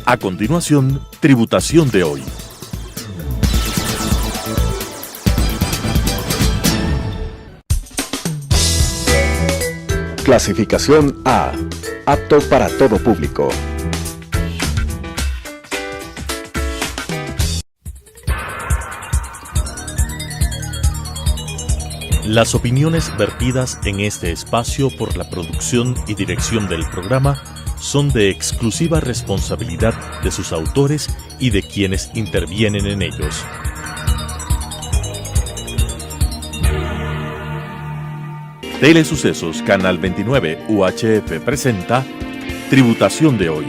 A continuación, Tributación de hoy. Clasificación A. Apto para todo público. Las opiniones vertidas en este espacio por la producción y dirección del programa son de exclusiva responsabilidad de sus autores y de quienes intervienen en ellos. Telesucesos Canal 29 UHF presenta Tributación de hoy,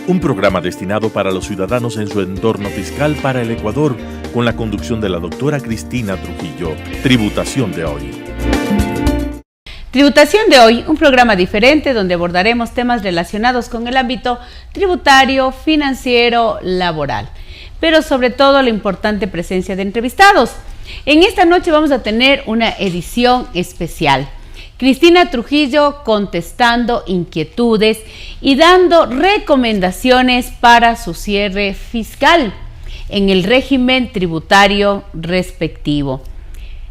un programa destinado para los ciudadanos en su entorno fiscal para el Ecuador, con la conducción de la doctora Cristina Trujillo. Tributación de hoy. Tributación de hoy, un programa diferente donde abordaremos temas relacionados con el ámbito tributario, financiero, laboral, pero sobre todo la importante presencia de entrevistados. En esta noche vamos a tener una edición especial. Cristina Trujillo contestando inquietudes y dando recomendaciones para su cierre fiscal en el régimen tributario respectivo.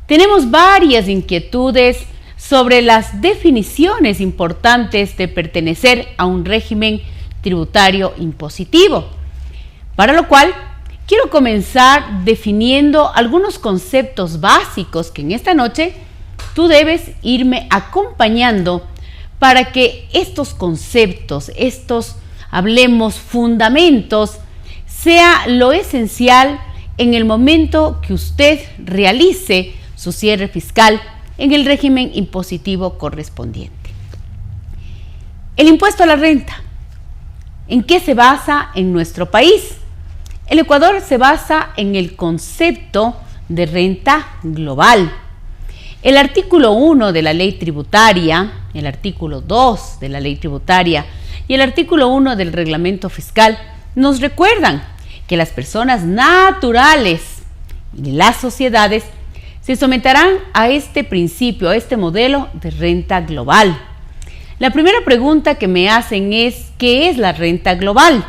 Tenemos varias inquietudes sobre las definiciones importantes de pertenecer a un régimen tributario impositivo, para lo cual quiero comenzar definiendo algunos conceptos básicos que en esta noche tú debes irme acompañando para que estos conceptos, hablemos fundamentos, sea lo esencial en el momento que usted realice su cierre fiscal en el régimen impositivo correspondiente. El impuesto a la renta, ¿en qué se basa en nuestro país? El Ecuador se basa en el concepto de renta global. El artículo 1 de la ley tributaria, el artículo 2 de la ley tributaria y el artículo 1 del reglamento fiscal nos recuerdan que las personas naturales y las sociedades se someterán a este principio, a este modelo de renta global. La primera pregunta que me hacen es: ¿qué es la renta global?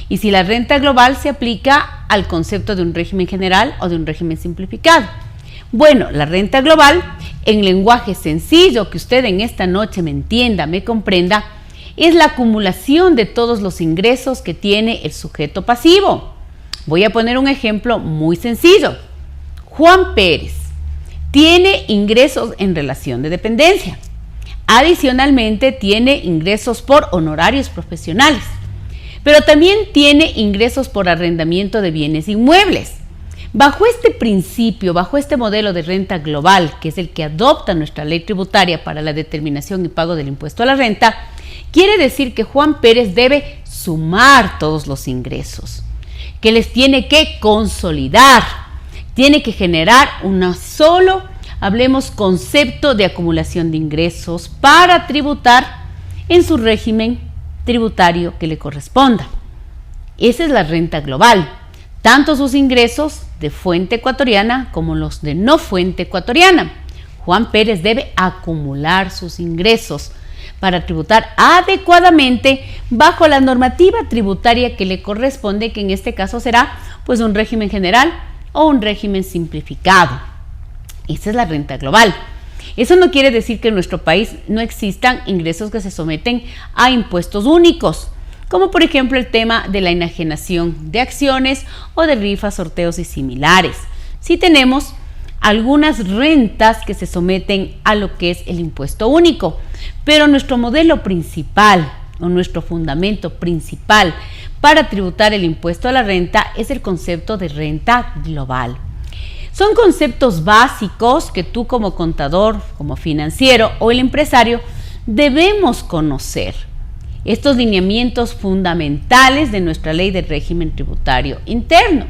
Y si la renta global se aplica al concepto de un régimen general o de un régimen simplificado. Bueno, la renta global, en lenguaje sencillo, que usted en esta noche me entienda, me comprenda, es la acumulación de todos los ingresos que tiene el sujeto pasivo. Voy a poner un ejemplo muy sencillo. Juan Pérez tiene ingresos en relación de dependencia. Adicionalmente tiene ingresos por honorarios profesionales, pero también tiene ingresos por arrendamiento de bienes inmuebles. Bajo este principio, bajo este modelo de renta global, que es el que adopta nuestra ley tributaria para la determinación y pago del impuesto a la renta, quiere decir que Juan Pérez debe sumar todos los ingresos, que les tiene que consolidar, tiene que generar un solo, hablemos, concepto de acumulación de ingresos para tributar en su régimen tributario que le corresponda. Esa es la renta global. Tanto sus ingresos de fuente ecuatoriana como los de no fuente ecuatoriana. Juan Pérez debe acumular sus ingresos para tributar adecuadamente bajo la normativa tributaria que le corresponde, que en este caso será pues un régimen general o un régimen simplificado. Esa es la renta global. Eso no quiere decir que en nuestro país no existan ingresos que se someten a impuestos únicos, como por ejemplo el tema de la enajenación de acciones o de rifas, sorteos y similares. Sí tenemos algunas rentas que se someten a lo que es el impuesto único, pero nuestro modelo principal o nuestro fundamento principal para tributar el impuesto a la renta es el concepto de renta global. Son conceptos básicos que tú como contador, como financiero o el empresario debemos conocer. Estos lineamientos fundamentales de nuestra ley de régimen tributario interno.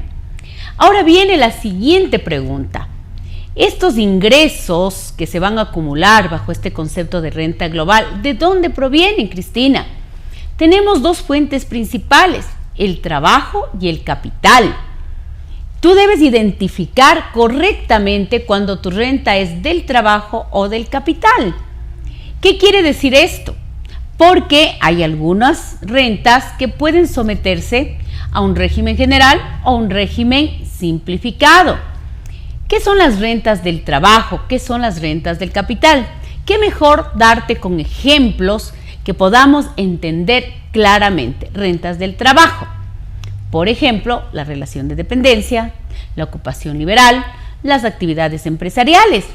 Ahora viene la siguiente pregunta. Estos ingresos que se van a acumular bajo este concepto de renta global, ¿de dónde provienen, Cristina? Tenemos dos fuentes principales, el trabajo y el capital. Tú debes identificar correctamente cuando tu renta es del trabajo o del capital. ¿Qué quiere decir esto? porque hay algunas rentas que pueden someterse a un régimen general o un régimen simplificado. ¿Qué son las rentas del trabajo? ¿Qué son las rentas del capital? ¿Qué mejor darte con ejemplos que podamos entender claramente? Rentas del trabajo. Por ejemplo, la relación de dependencia, la ocupación liberal, las actividades empresariales.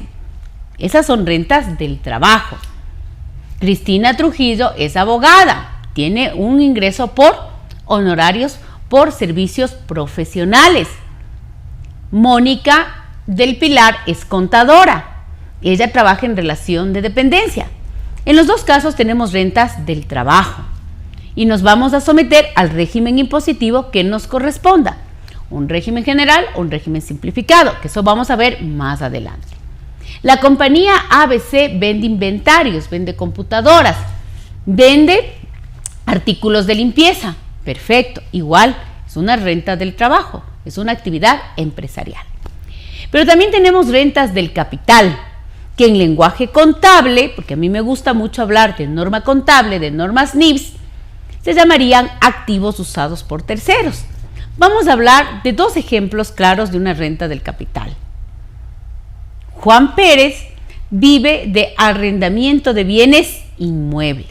Esas son rentas del trabajo. Cristina Trujillo es abogada, tiene un ingreso por honorarios por servicios profesionales. Mónica del Pilar es contadora, ella trabaja en relación de dependencia. En los dos casos tenemos rentas del trabajo y nos vamos a someter al régimen impositivo que nos corresponda, un régimen general o un régimen simplificado, que eso vamos a ver más adelante. La compañía ABC vende inventarios, vende computadoras, vende artículos de limpieza. Perfecto, igual es una renta del trabajo, es una actividad empresarial. Pero también tenemos rentas del capital, que en lenguaje contable, porque a mí me gusta mucho hablar de norma contable, de normas NIPS, se llamarían activos usados por terceros. Vamos a hablar de dos ejemplos claros de una renta del capital. Juan Pérez vive de arrendamiento de bienes inmuebles.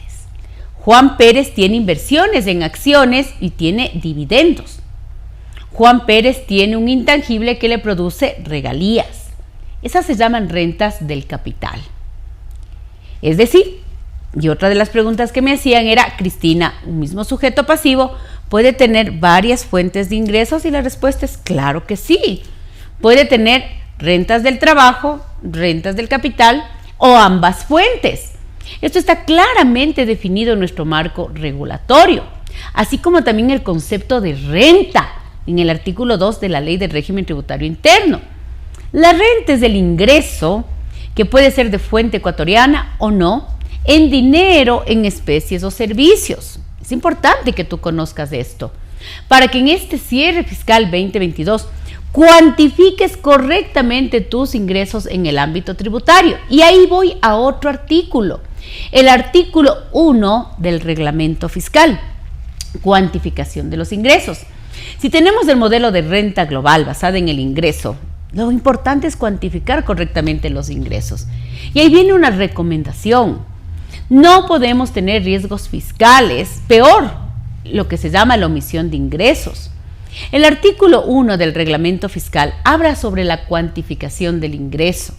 Juan Pérez tiene inversiones en acciones y tiene dividendos. Juan Pérez tiene un intangible que le produce regalías. Esas se llaman rentas del capital. Es decir, y otra de las preguntas que me hacían era, Cristina, ¿un mismo sujeto pasivo puede tener varias fuentes de ingresos? Y la respuesta es claro que sí. Puede tener rentas del trabajo, rentas del capital o ambas fuentes. Esto está claramente definido en nuestro marco regulatorio, así como también el concepto de renta en el artículo 2 de la Ley del Régimen Tributario Interno. La renta es el ingreso que puede ser de fuente ecuatoriana o no, en dinero, en especies o servicios. Es importante que tú conozcas esto, para que en este cierre fiscal 2022 cuantifiques correctamente tus ingresos en el ámbito tributario. Y ahí voy a otro artículo, el artículo 1 del reglamento fiscal, cuantificación de los ingresos. Si tenemos el modelo de renta global basada en el ingreso, lo importante es cuantificar correctamente los ingresos. Y ahí viene una recomendación. No podemos tener riesgos fiscales, peor, lo que se llama la omisión de ingresos. El artículo 1 del reglamento fiscal habla sobre la cuantificación del ingreso.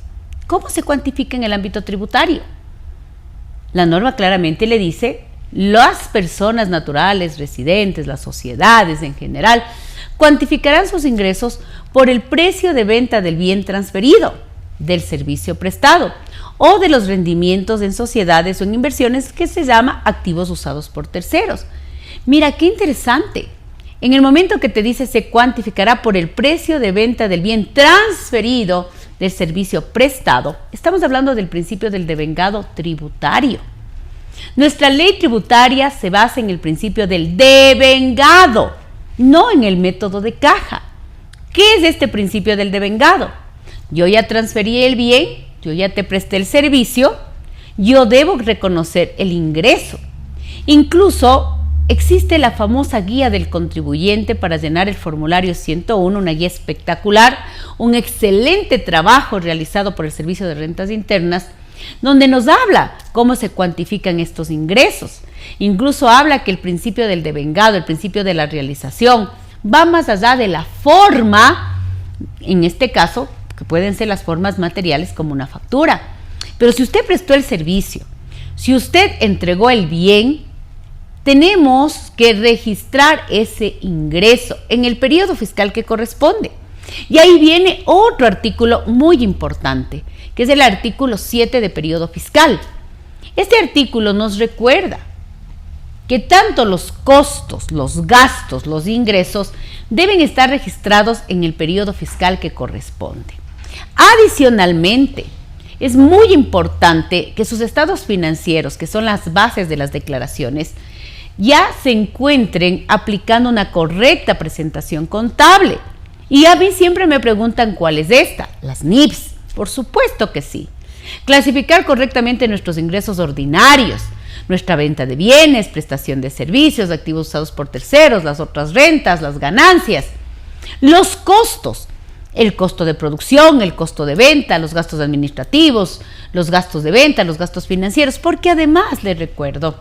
¿Cómo se cuantifica en el ámbito tributario? La norma claramente le dice, las personas naturales, residentes, las sociedades en general, cuantificarán sus ingresos por el precio de venta del bien transferido, del servicio prestado o de los rendimientos en sociedades o en inversiones que se llama activos usados por terceros. Mira, qué interesante. En el momento que te dice se cuantificará por el precio de venta del bien transferido del servicio prestado, estamos hablando del principio del devengado tributario. Nuestra ley tributaria se basa en el principio del devengado, no en el método de caja. ¿Qué es este principio del devengado? Yo ya transferí el bien, yo ya te presté el servicio, yo debo reconocer el ingreso. Incluso existe la famosa guía del contribuyente para llenar el formulario 101, una guía espectacular, un excelente trabajo realizado por el Servicio de Rentas Internas, donde nos habla cómo se cuantifican estos ingresos. Incluso habla que el principio del devengado, el principio de la realización, va más allá de la forma, en este caso, que pueden ser las formas materiales como una factura. Pero si usted prestó el servicio, si usted entregó el bien, tenemos que registrar ese ingreso en el periodo fiscal que corresponde. Y ahí viene otro artículo muy importante, que es el artículo 7 de periodo fiscal. Este artículo nos recuerda que tanto los costos, los gastos, los ingresos deben estar registrados en el periodo fiscal que corresponde. Adicionalmente, es muy importante que sus estados financieros, que son las bases de las declaraciones, ya se encuentren aplicando una correcta presentación contable. Y a mí siempre me preguntan cuál es esta, las NIPS. Por supuesto que sí. Clasificar correctamente nuestros ingresos ordinarios, nuestra venta de bienes, prestación de servicios, activos usados por terceros, las otras rentas, las ganancias, los costos, el costo de producción, el costo de venta, los gastos administrativos, los gastos de venta, los gastos financieros, porque además les recuerdo,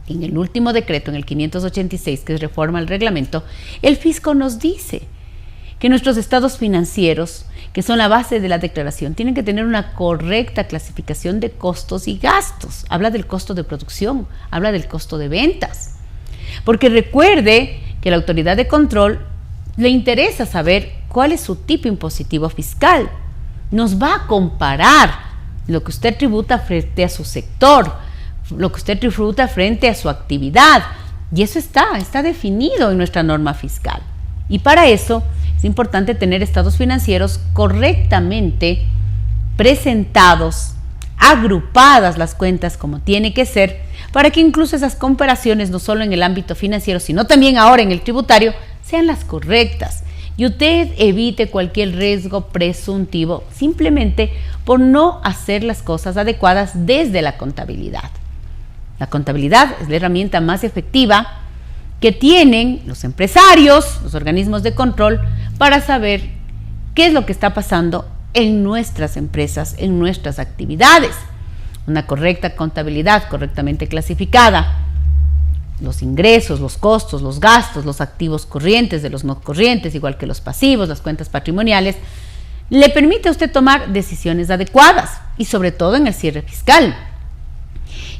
en el último decreto, en el 586, que es reforma al reglamento, el fisco nos dice que nuestros estados financieros, que son la base de la declaración, tienen que tener una correcta clasificación de costos y gastos. Habla del costo de producción, habla del costo de ventas. Porque recuerde que la autoridad de control le interesa saber cuál es su tipo impositivo fiscal. Nos va a comparar lo que usted tributa frente a su sector, lo que usted tributa frente a su actividad. Y eso está definido en nuestra norma fiscal. Y para eso es importante tener estados financieros correctamente presentados, agrupadas las cuentas como tiene que ser, para que incluso esas comparaciones, no solo en el ámbito financiero, sino también ahora en el tributario, sean las correctas y usted evite cualquier riesgo presuntivo simplemente por no hacer las cosas adecuadas desde la contabilidad. La contabilidad es la herramienta más efectiva que tienen los empresarios, los organismos de control, para saber qué es lo que está pasando en nuestras empresas, en nuestras actividades. Una correcta contabilidad, correctamente clasificada, los ingresos, los costos, los gastos, los activos corrientes de los no corrientes, igual que los pasivos, las cuentas patrimoniales, le permite a usted tomar decisiones adecuadas y sobre todo en el cierre fiscal.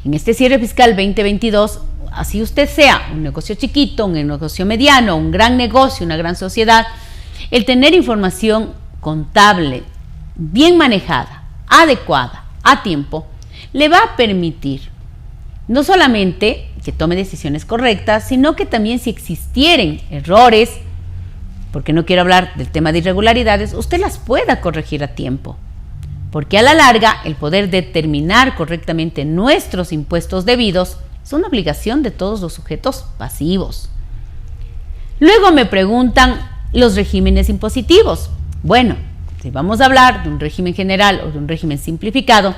En este cierre fiscal 2022, así usted sea un negocio chiquito, un negocio mediano, un gran negocio, una gran sociedad, el tener información contable bien manejada, adecuada, a tiempo, le va a permitir no solamente que tome decisiones correctas, sino que también si existieren errores, porque no quiero hablar del tema de irregularidades, usted las pueda corregir a tiempo. Porque a la larga, el poder determinar correctamente nuestros impuestos debidos es una obligación de todos los sujetos pasivos. Luego me preguntan los regímenes impositivos. Bueno, si vamos a hablar de un régimen general o de un régimen simplificado,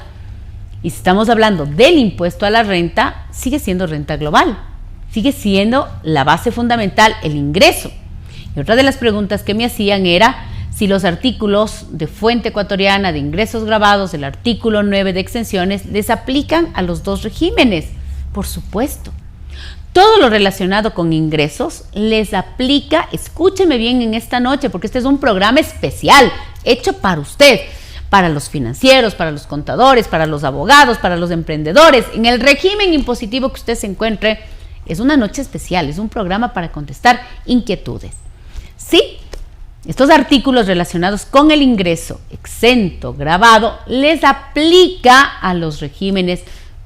y si estamos hablando del impuesto a la renta, sigue siendo renta global, sigue siendo la base fundamental, el ingreso. Y otra de las preguntas que me hacían era si los artículos de fuente ecuatoriana de ingresos grabados, el artículo 9 de exenciones, les aplican a los dos regímenes. Por supuesto. Todo lo relacionado con ingresos les aplica, escúcheme bien en esta noche, porque este es un programa especial, hecho para usted, para los financieros, para los contadores, para los abogados, para los emprendedores. En el régimen impositivo que usted se encuentre, es una noche especial, es un programa para contestar inquietudes. Sí, estos artículos relacionados con el ingreso exento, grabado, les aplica a los regímenes,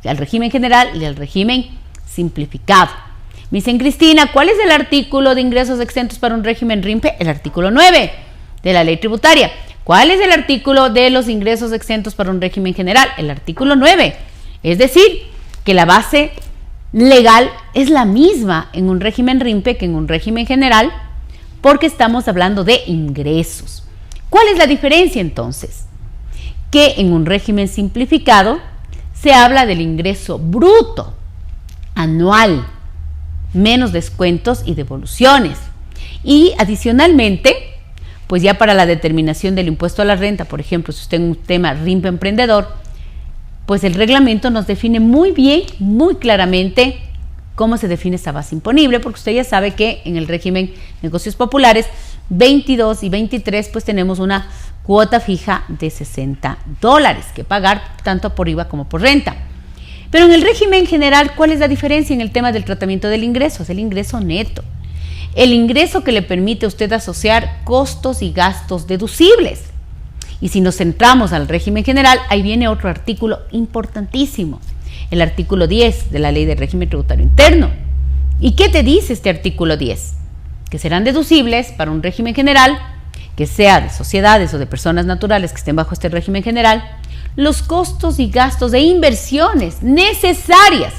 al régimen general y al régimen simplificado. Me dicen, Cristina, ¿cuál es el artículo de ingresos exentos para un régimen RIMPE? El artículo 9 de la ley tributaria. ¿Cuál es el artículo de los ingresos exentos para un régimen general? El artículo 9. Es decir, que la base legal es la misma en un régimen RIMPE que en un régimen general, porque estamos hablando de ingresos. ¿Cuál es la diferencia entonces? Que en un régimen simplificado se habla del ingreso bruto anual, menos descuentos y devoluciones. Y adicionalmente, pues ya para la determinación del impuesto a la renta, por ejemplo, si usted en un tema RIMPE emprendedor, pues el reglamento nos define muy bien, muy claramente cómo se define esa base imponible, porque usted ya sabe que en el régimen negocios populares 22 y 23 pues tenemos una cuota fija de $60 que pagar tanto por IVA como por renta. Pero en el régimen general, ¿cuál es la diferencia en el tema del tratamiento del ingreso? Es el ingreso neto, el ingreso que le permite a usted asociar costos y gastos deducibles. Y si nos centramos al régimen general, ahí viene otro artículo importantísimo, el artículo 10 de la Ley de Régimen Tributario Interno. ¿Y qué te dice este artículo 10? Que serán deducibles para un régimen general, que sea de sociedades o de personas naturales que estén bajo este régimen general, los costos y gastos de inversiones necesarias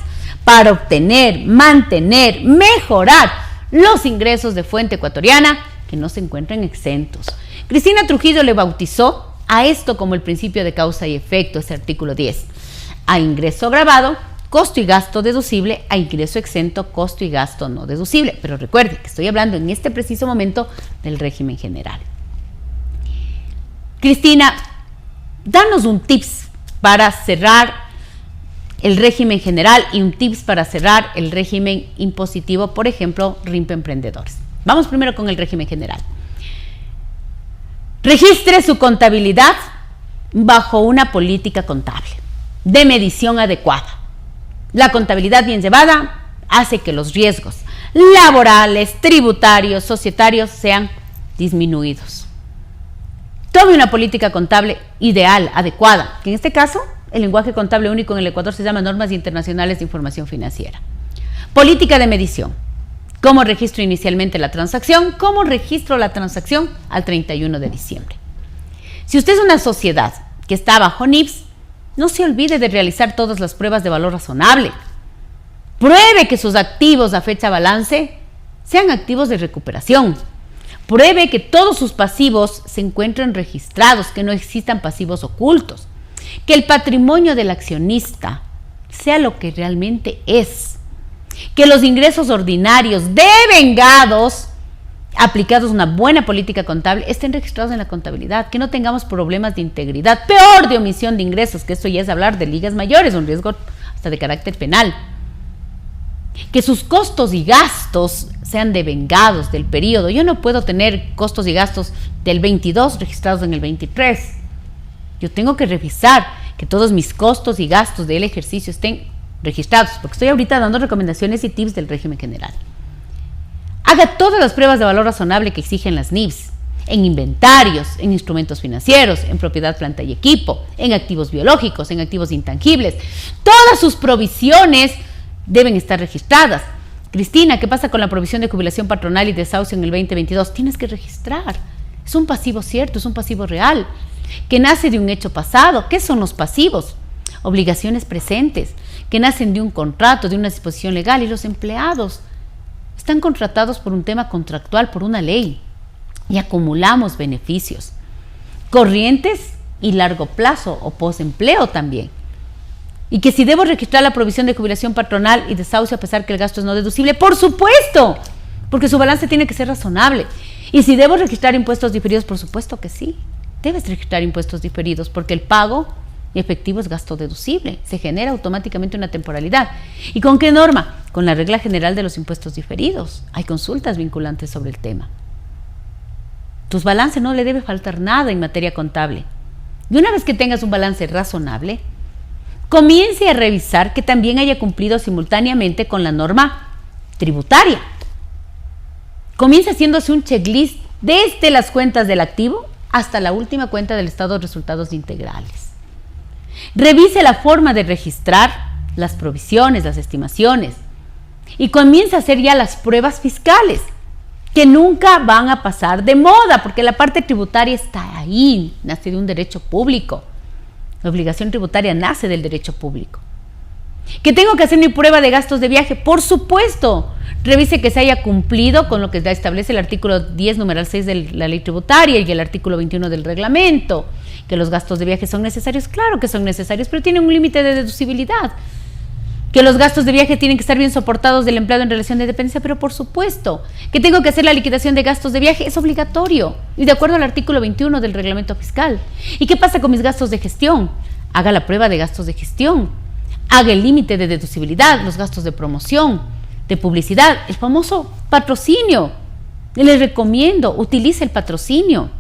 para obtener, mantener, mejorar los ingresos de fuente ecuatoriana que no se encuentran exentos. Cristina Trujillo le bautizó a esto como el principio de causa y efecto, ese artículo 10. A ingreso grabado costo y gasto deducible a ingreso exento, costo y gasto no deducible. Pero recuerde que estoy hablando en este preciso momento del régimen general. Cristina, danos un tips para cerrar el régimen general y un tips para cerrar el régimen impositivo, por ejemplo, RIMP Emprendedores. Vamos primero con el régimen general. Registre su contabilidad bajo una política contable de medición adecuada. La contabilidad bien llevada hace que los riesgos laborales, tributarios, societarios sean disminuidos. Tome una política contable ideal, adecuada, que en este caso el lenguaje contable único en el Ecuador se llama Normas Internacionales de Información Financiera. Política de medición. ¿Cómo registro inicialmente la transacción? ¿Cómo registro la transacción al 31 de diciembre? Si usted es una sociedad que está bajo NIPS, no se olvide de realizar todas las pruebas de valor razonable. Pruebe que sus activos a fecha balance sean activos de recuperación. Pruebe que todos sus pasivos se encuentren registrados, que no existan pasivos ocultos. Que el patrimonio del accionista sea lo que realmente es. Que los ingresos ordinarios devengados, aplicados a una buena política contable, estén registrados en la contabilidad. Que no tengamos problemas de integridad, peor de omisión de ingresos, que esto ya es hablar de ligas mayores, un riesgo hasta de carácter penal. Que sus costos y gastos sean devengados del periodo. Yo no puedo tener costos y gastos del 22 registrados en el 23. Yo tengo que revisar que todos mis costos y gastos del ejercicio estén registrados, porque estoy ahorita dando recomendaciones y tips del régimen general. Haga todas las pruebas de valor razonable que exigen las NIPS, en inventarios, en instrumentos financieros, en propiedad, planta y equipo, en activos biológicos, en activos intangibles. Todas sus provisiones deben estar registradas. Cristina, ¿qué pasa con la provisión de jubilación patronal y desahucio en el 2022? Tienes que registrar. Es un pasivo cierto, es un pasivo real, que nace de un hecho pasado. ¿Qué son los pasivos? Obligaciones presentes, que nacen de un contrato, de una disposición legal, y los empleados están contratados por un tema contractual, por una ley, y acumulamos beneficios corrientes y largo plazo o posempleo también. Y que si debo registrar la provisión de jubilación patronal y desahucio a pesar que el gasto es no deducible, por supuesto, porque su balance tiene que ser razonable. Y si debo registrar impuestos diferidos, por supuesto que sí, debes registrar impuestos diferidos, porque el pago efectivo es gasto deducible, se genera automáticamente una temporalidad. ¿Y con qué norma? Con la regla general de los impuestos diferidos. Hay consultas vinculantes sobre el tema. Tus balances no le debe faltar nada en materia contable. Y una vez que tengas un balance razonable, comience a revisar que también haya cumplido simultáneamente con la norma tributaria. Comience haciéndose un checklist desde las cuentas del activo hasta la última cuenta del estado de resultados integrales. Revise la forma de registrar las provisiones, las estimaciones, y comience a hacer ya las pruebas fiscales, que nunca van a pasar de moda, porque la parte tributaria está ahí, nace de un derecho público. La obligación tributaria nace del derecho público. ¿Que tengo que hacer mi prueba de gastos de viaje? Por supuesto. Revise que se haya cumplido con lo que establece el artículo 10, numeral 6 de la ley tributaria y el artículo 21 del reglamento. ¿Que los gastos de viaje son necesarios? Claro que son necesarios, pero tienen un límite de deducibilidad. ¿Que los gastos de viaje tienen que estar bien soportados del empleado en relación de dependencia? Pero por supuesto. ¿Que tengo que hacer la liquidación de gastos de viaje? Es obligatorio y de acuerdo al artículo 21 del reglamento fiscal. ¿Y qué pasa con mis gastos de gestión? Haga la prueba de gastos de gestión. Haga el límite de deducibilidad, los gastos de promoción, de publicidad, el famoso patrocinio. Les recomiendo, utilice el patrocinio,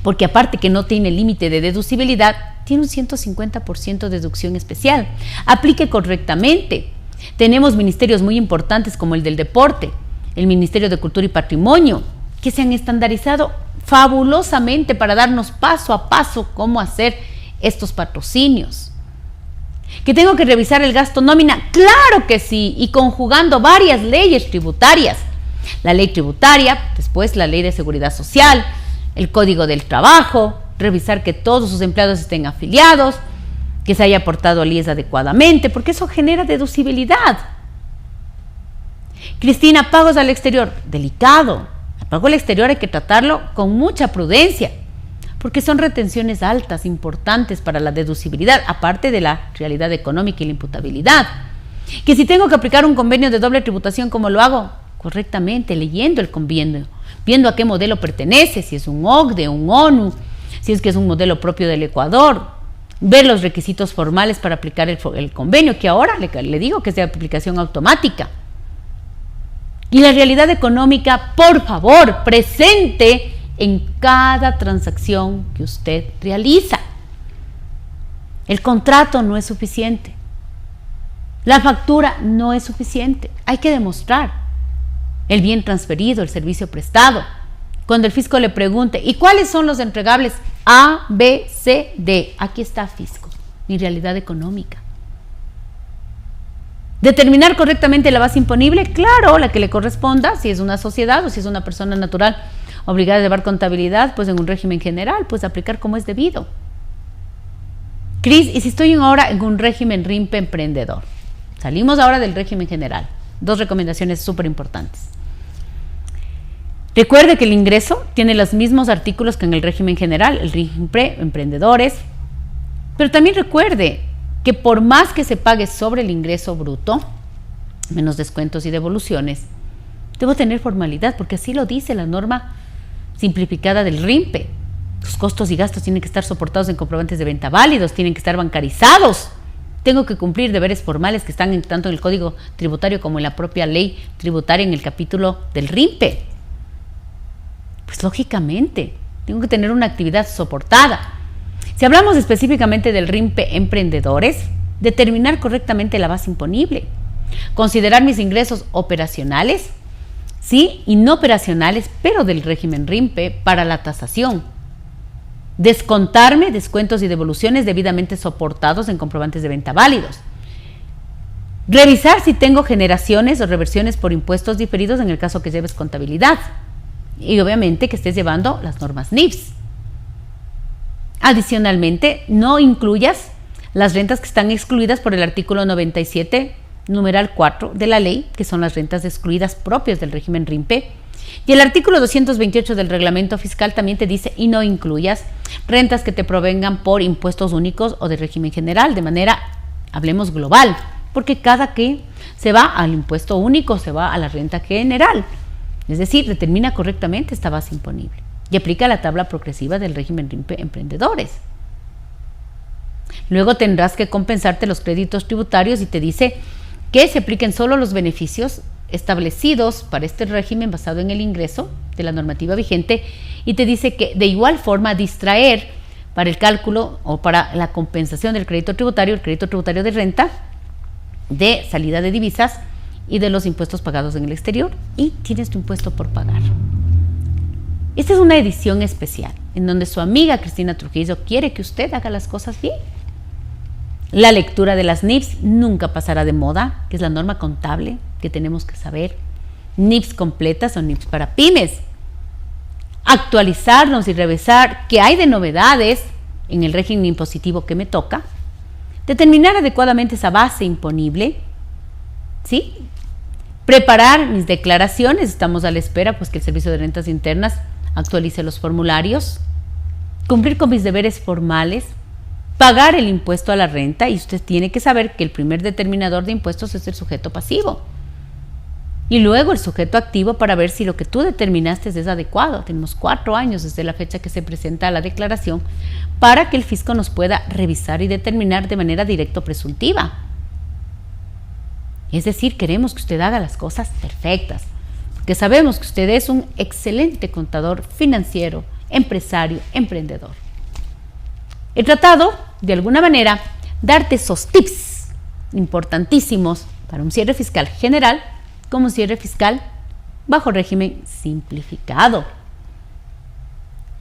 porque aparte que no tiene límite de deducibilidad, tiene un 150% de deducción especial. Aplique correctamente. Tenemos ministerios muy importantes como el del deporte, el Ministerio de Cultura y Patrimonio, que se han estandarizado fabulosamente para darnos paso a paso cómo hacer estos patrocinios. ¿Que tengo que revisar el gasto nómina? Claro que sí, y conjugando varias leyes tributarias. La ley tributaria, después la ley de seguridad social, el código del trabajo, revisar que todos sus empleados estén afiliados, que se haya aportado al IES adecuadamente, porque eso genera deducibilidad. Cristina, pagos al exterior, delicado. El pago al exterior hay que tratarlo con mucha prudencia, porque son retenciones altas, importantes para la deducibilidad, aparte de la realidad económica y la imputabilidad. Que si tengo que aplicar un convenio de doble tributación, ¿cómo lo hago? Correctamente, leyendo el convenio, viendo a qué modelo pertenece, si es un OCDE, un ONU, si es que es un modelo propio del Ecuador, ver los requisitos formales para aplicar el convenio, que ahora le digo que es de aplicación automática. Y la realidad económica, por favor, presente en cada transacción que usted realiza. El contrato no es suficiente. La factura no es suficiente. Hay que demostrar el bien transferido, el servicio prestado. Cuando el fisco le pregunte, ¿y cuáles son los entregables? A, B, C, D. Aquí está, fisco, mi realidad económica. Determinar correctamente la base imponible, claro, la que le corresponda, si es una sociedad o si es una persona natural obligada a llevar contabilidad, pues en un régimen general, pues aplicar como es debido. Cris, ¿y si estoy ahora en un régimen RIMPE emprendedor? Salimos ahora del régimen general. 2 recomendaciones súper importantes. Recuerde que el ingreso tiene los mismos artículos que en el régimen general, el RIMPE, emprendedores, pero también recuerde que por más que se pague sobre el ingreso bruto, menos descuentos y devoluciones, debo tener formalidad, porque así lo dice la norma simplificada del RIMPE. Los costos y gastos tienen que estar soportados en comprobantes de venta válidos, tienen que estar bancarizados. Tengo que cumplir deberes formales que están tanto en el Código Tributario como en la propia ley tributaria en el capítulo del RIMPE. Pues lógicamente, tengo que tener una actividad soportada. Si hablamos específicamente del RIMPE emprendedores, determinar correctamente la base imponible, considerar mis ingresos operacionales, sí, y no operacionales, pero del régimen RIMPE para la tasación, descontarme descuentos y devoluciones debidamente soportados en comprobantes de venta válidos, revisar si tengo generaciones o reversiones por impuestos diferidos en el caso que lleves contabilidad, y obviamente que estés llevando las normas NIPS. Adicionalmente, no incluyas las rentas que están excluidas por el artículo 97, numeral 4 de la ley, que son las rentas excluidas propias del régimen RIMPE. Y el artículo 228 del reglamento fiscal también te dice, y no incluyas rentas que te provengan por impuestos únicos o de régimen general, de manera, hablemos global, porque cada que se va al impuesto único, se va a la renta general. Es decir, determina correctamente esta base imponible y aplica la tabla progresiva del régimen RIMPE emprendedores. Luego tendrás que compensarte los créditos tributarios y te dice que se apliquen solo los beneficios establecidos para este régimen basado en el ingreso de la normativa vigente, y te dice que de igual forma distraer para el cálculo o para la compensación del crédito tributario, el crédito tributario de renta, de salida de divisas y de los impuestos pagados en el exterior, y tienes tu impuesto por pagar. Esta es una edición especial en donde su amiga Cristina Trujillo quiere que usted haga las cosas bien. La lectura de las NIPS nunca pasará de moda, que es la norma contable que tenemos que saber. NIPS completas o NIPS para pymes. Actualizarnos y revisar qué hay de novedades en el régimen impositivo que me toca. Determinar adecuadamente esa base imponible. ¿Sí? Preparar mis declaraciones. Estamos a la espera pues que el Servicio de Rentas Internas actualice los formularios. Cumplir con mis deberes formales. Pagar el impuesto a la renta, y usted tiene que saber que el primer determinador de impuestos es el sujeto pasivo. Y luego el sujeto activo para ver si lo que tú determinaste es adecuado. Tenemos 4 años desde la fecha que se presenta la declaración para que el fisco nos pueda revisar y determinar de manera directa o presuntiva. Es decir, queremos que usted haga las cosas perfectas, porque sabemos que usted es un excelente contador financiero, empresario, emprendedor. He tratado, de alguna manera, darte esos tips importantísimos para un cierre fiscal general como un cierre fiscal bajo régimen simplificado.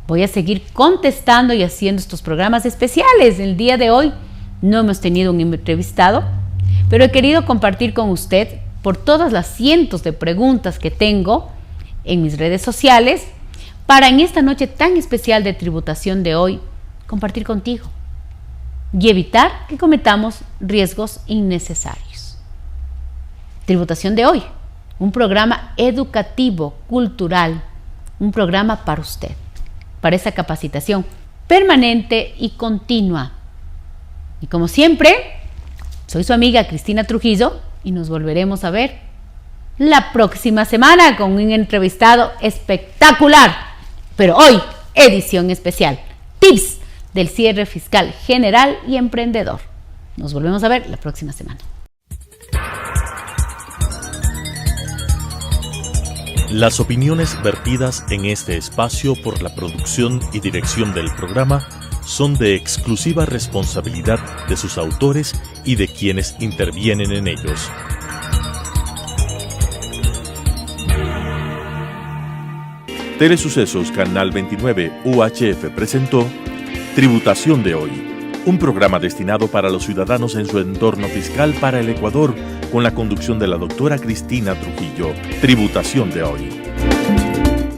Voy a seguir contestando y haciendo estos programas especiales. El día de hoy no hemos tenido un entrevistado, pero he querido compartir con usted por todas las cientos de preguntas que tengo en mis redes sociales para en esta noche tan especial de tributación de hoy compartir contigo y evitar que cometamos riesgos innecesarios. Tributación de hoy, un programa educativo, cultural, un programa para usted, para esa capacitación, permanente y continua. Y como siempre, soy su amiga Cristina Trujillo y nos volveremos a ver la próxima semana con un entrevistado espectacular. Pero hoy, edición especial, tips del cierre fiscal general y emprendedor. Nos volvemos a ver la próxima semana. Las opiniones vertidas en este espacio por la producción y dirección del programa son de exclusiva responsabilidad de sus autores y de quienes intervienen en ellos. Telesucesos Canal 29 UHF presentó Tributación de Hoy, un programa destinado para los ciudadanos en su entorno fiscal para el Ecuador, con la conducción de la doctora Cristina Trujillo. Tributación de Hoy.